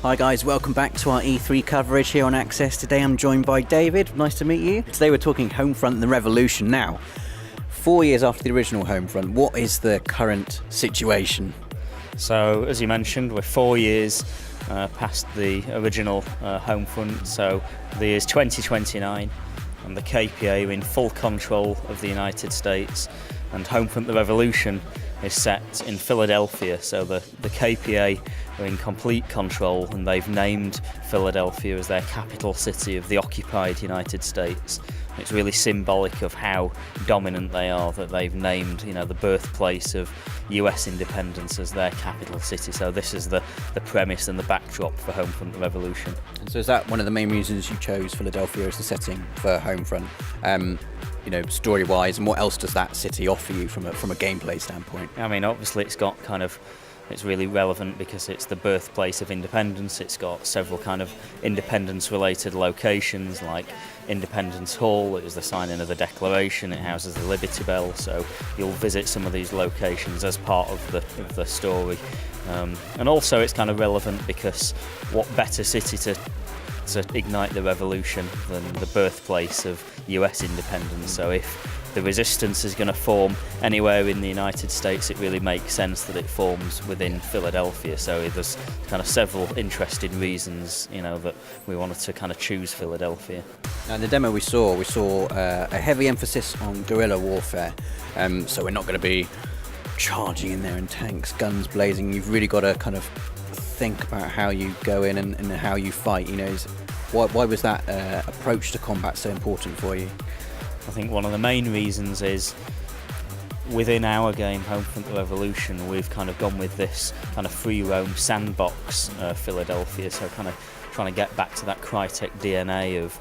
Hi guys, welcome back to our E3 coverage here on Access. Today I'm joined by David. Nice to meet you. Today we're talking Homefront and the Revolution. Now, 4 years after the original Homefront, what is the current situation? So, as you mentioned, we're 4 years past the original Homefront, so the year's 2029, and the KPA are in full control of the United States, and Homefront the Revolution is set in Philadelphia, so the KPA are in complete control, and they've named Philadelphia as their capital city of the occupied United States. It's really symbolic of how dominant they are that they've named, the birthplace of US independence as their capital city. So this is the premise and the backdrop for Homefront the Revolution. And so is that one of the main reasons you chose Philadelphia as the setting for Homefront? Story-wise, and what else does that city offer you from a gameplay standpoint? I mean, obviously it's really relevant because it's the birthplace of independence. It's got several kind of independence-related locations like Independence Hall. It was the signing of the Declaration. It houses the Liberty Bell, so you'll visit some of these locations as part of the story. And also it's kind of relevant because what better city to ignite the revolution than the birthplace of US independence. So if the resistance is going to form anywhere in the United States, it really makes sense that it forms within Philadelphia. So there's kind of several interesting reasons, that we wanted to kind of choose Philadelphia. Now, in the demo we saw a heavy emphasis on guerrilla warfare. So we're not going to be charging in there in tanks, guns blazing. You've really got to kind of think about how you go in and how you fight. Why was that approach to combat so important for you? I think one of the main reasons is within our game, Homefront the Revolution, we've kind of gone with this kind of free roam sandbox Philadelphia, so kind of trying to get back to that Crytek DNA of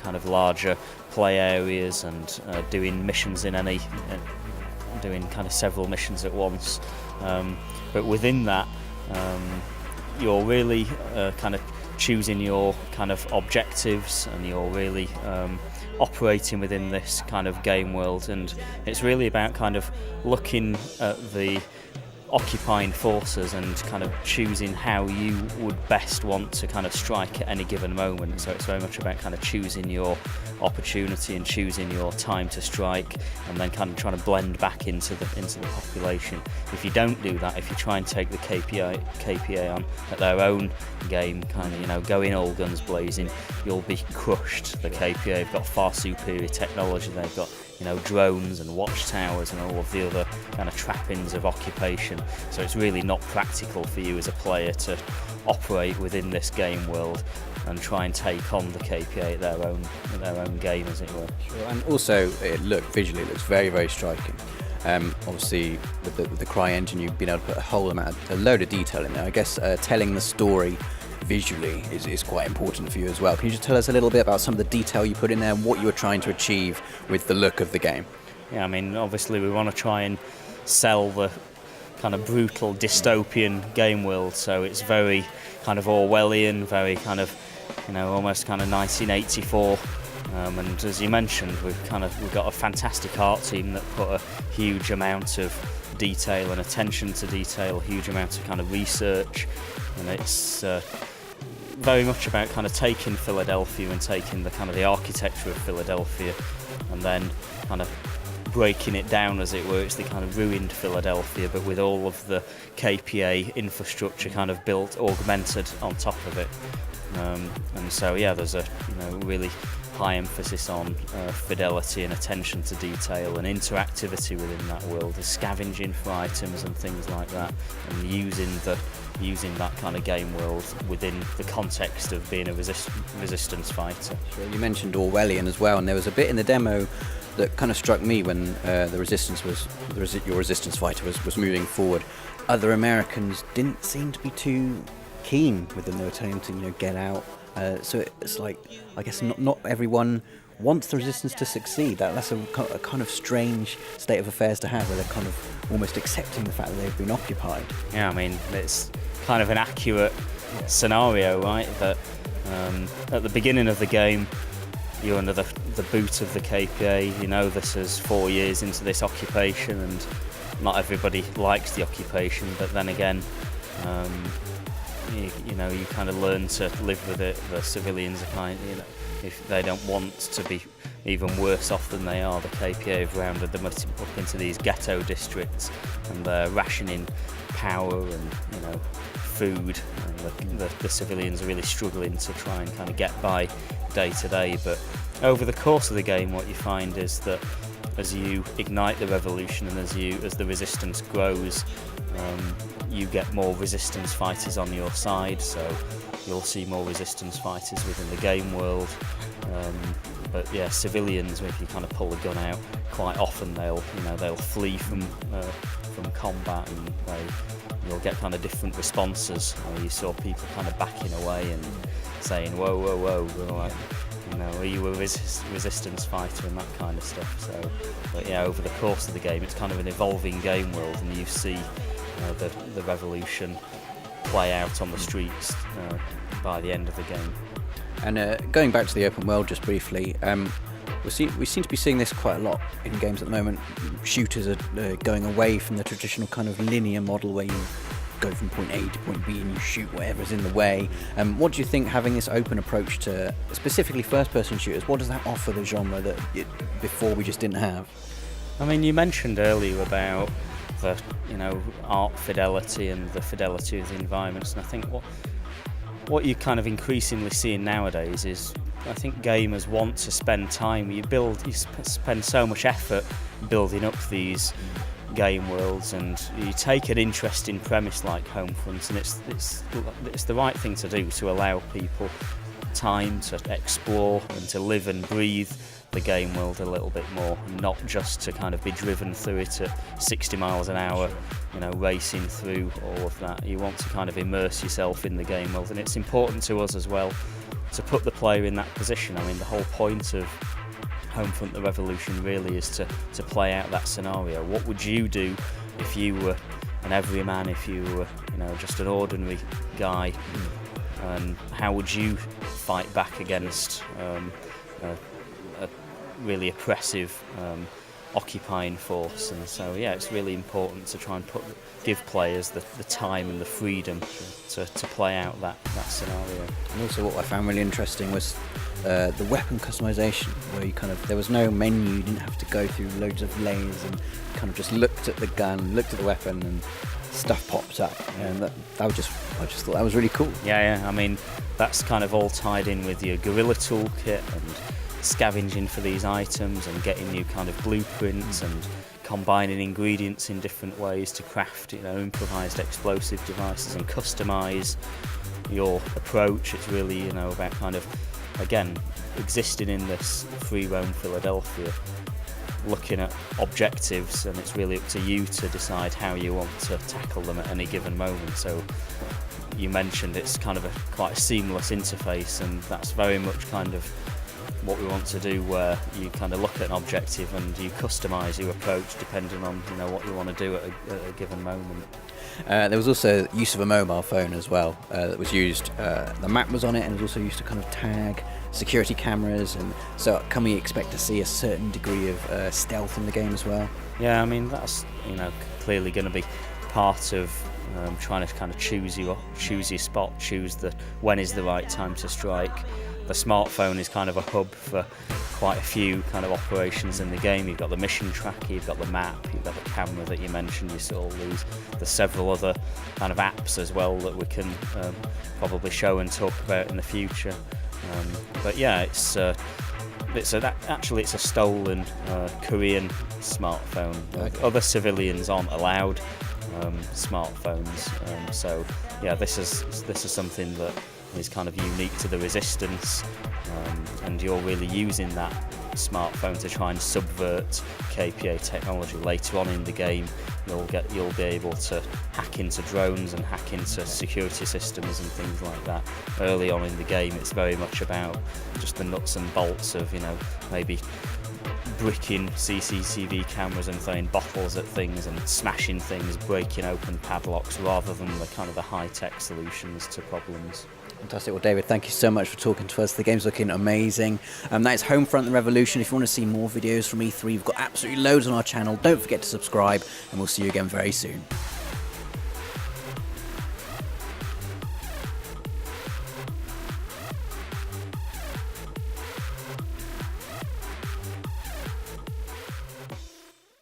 kind of larger play areas and doing missions doing kind of several missions at once. But within that, you're really kind of choosing your kind of objectives, and you're really operating within this kind of game world, and it's really about kind of looking at the occupying forces and kind of choosing how you would best want to kind of strike at any given moment. So it's very much about kind of choosing your opportunity and choosing your time to strike, and then kind of trying to blend back into the population. If you don't do that, if you try and take the KPA on at their own game, kind of going all guns blazing, you'll be crushed. The KPA have got far superior technology. They've got drones and watchtowers and all of the other kind of trappings of occupation. So it's really not practical for you as a player to operate within this game world and try and take on the KPA at their own game, as it were. Sure. And also, visually it looks very, very striking. Obviously, with the Cry engine, you've been able to put a load of detail in there. I guess telling the story visually is quite important for you as well. Can you just tell us a little bit about some of the detail you put in there and what you were trying to achieve with the look of the game? Yeah, I mean, obviously we want to try and sell the kind of brutal dystopian game world, so it's very kind of Orwellian, very kind of, almost kind of 1984. And as you mentioned, we've got a fantastic art team that put a huge amount of detail and attention to detail, a huge amount of kind of research, and it's very much about kind of taking Philadelphia and taking the architecture of Philadelphia and then kind of breaking it down, as it were. It's the kind of ruined Philadelphia, but with all of the KPA infrastructure kind of built, augmented on top of it. And so, there's a really high emphasis on fidelity and attention to detail and interactivity within that world, the scavenging for items and things like that, and using that kind of game world within the context of being a resistance fighter. Sure. You mentioned Orwellian as well, and there was a bit in the demo that kind of struck me when your resistance fighter was moving forward. Other Americans didn't seem to be too keen with them. They were telling them to get out. So it's like, I guess not everyone wants the resistance to succeed. That's a kind of strange state of affairs to have, where they're kind of almost accepting the fact that they've been occupied. Yeah, I mean, it's kind of an accurate scenario, right? That at the beginning of the game, you're under the boot of the KPA. This is 4 years into this occupation, and not everybody likes the occupation, but then again, you kind of learn to live with it. The civilians are if they don't want to be even worse off than they are, the KPA have rounded them up into these ghetto districts, and they're rationing power and food, and the civilians are really struggling to try and kind of get by day to day. But over the course of the game, what you find is that as you ignite the revolution and as the resistance grows, you get more resistance fighters on your side, so you'll see more resistance fighters within the game world. But yeah, civilians, if you kind of pull the gun out, quite often they'll flee from combat, and you'll get kind of different responses. You saw people kind of backing away and saying, "Whoa, whoa, whoa!" Like, are you a resistance fighter and that kind of stuff. So, but yeah, over the course of the game, it's kind of an evolving game world, and you see the revolution play out on the streets by the end of the game. And going back to the open world just briefly, we seem to be seeing this quite a lot in games at the moment. Shooters are going away from the traditional kind of linear model where you go from point A to point B and you shoot whatever's in the way. What do you think, having this open approach to specifically first-person shooters, what does that offer the genre that before we just didn't have? I mean, you mentioned earlier about the art fidelity and the fidelity of the environments, and I think what you're kind of increasingly seeing nowadays is, I think gamers want to spend time. You spend so much effort building up these game worlds, and you take an interesting premise like Homefront, and it's the right thing to do, to allow people time to explore and to live and breathe the game world a little bit more, not just to kind of be driven through it at 60 miles an hour, racing through all of that. You want to kind of immerse yourself in the game world, and it's important to us as well to put the player in that position. I mean, the whole point of Homefront: The Revolution really is to play out that scenario. What would you do if you were an everyman, if you were just an ordinary guy, and how would you fight back against a really oppressive occupying force? And so it's really important to try and give players the time and the freedom to play out that scenario. And also what I found really interesting was the weapon customization, where there was no menu, you didn't have to go through loads of layers, and kind of just looked at the gun, looked at the weapon, and stuff popped up, and I just thought that was really cool. Yeah, I mean, that's kind of all tied in with your guerrilla toolkit and scavenging for these items and getting new kind of blueprints and combining ingredients in different ways to craft improvised explosive devices and customize your approach. It's really about kind of, again, existing in this free roam Philadelphia, looking at objectives, and it's really up to you to decide how you want to tackle them at any given moment. So you mentioned it's kind of quite a seamless interface, and that's very much kind of what we want to do, where you kind of look at an objective and you customise your approach depending on what you want to do at a given moment. There was also use of a mobile phone as well that was used. The map was on it, and it was also used to kind of tag security cameras. And so, can we expect to see a certain degree of stealth in the game as well? Yeah, I mean, that's clearly going to be part of trying to kind of choose your spot, choose when is the right time to strike. The smartphone is kind of a hub for quite a few kind of operations in the game. You've got the mission tracker, you've got the map, you've got the camera that you mentioned, you saw these. There's several other kind of apps as well that we can probably show and talk about in the future. But yeah, it's a stolen Korean smartphone. Okay. Other civilians aren't allowed smartphones. So yeah, this is something that is kind of unique to the Resistance, and you're really using that smartphone to try and subvert KPA technology. Later on in the game, you'll be able to hack into drones and hack into security systems and things like that. Early on in the game, it's very much about just the nuts and bolts of maybe bricking CCTV cameras and throwing bottles at things and smashing things, breaking open padlocks, rather than the kind of the high-tech solutions to problems. Fantastic. Well, David, thank you so much for talking to us. The game's looking amazing. That is Homefront: The Revolution. If you want to see more videos from E3, we've got absolutely loads on our channel. Don't forget to subscribe, and we'll see you again very soon.